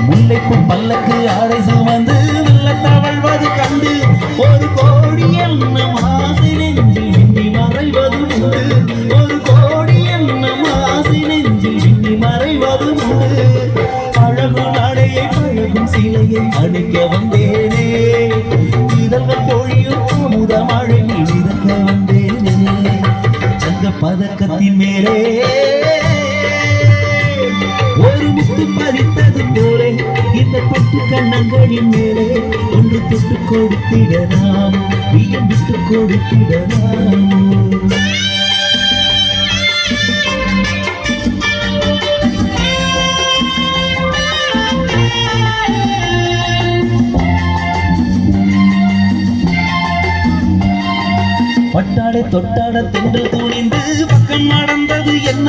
முல்லைப்பு பல்லக்கு ஆடை சுமந்து வெள்ளத்தவழ்வது கண்டு ஒரு கோடி எண்ணம் ஆசை நெஞ்சில் விண்ணி மறைவது உண்டு. ஒரு கோடி எண்ணம் ஆசை நெஞ்சில் விண்ணி மறைவது உண்டு. அழகு நடையை பழகும் சிலையை அணைக்க வந்தேனே, இதழ்கள் பொழியும் அமுத மழையில் மிதக்க வந்தேனே. தங்க பதக்கத்தின் மேலே ஒரு முத்து பதித்தது போலே இந்த தொட்டு கண்ணங்களின் மேலே ஒன்று தொட்டு கொடுத்திடலாம், வியம் விட்டு கொடுத்திடலாம். பட்டாடை தொட்டாட தென்றல் துணிந்து பக்கம் நடந்தது என்ன?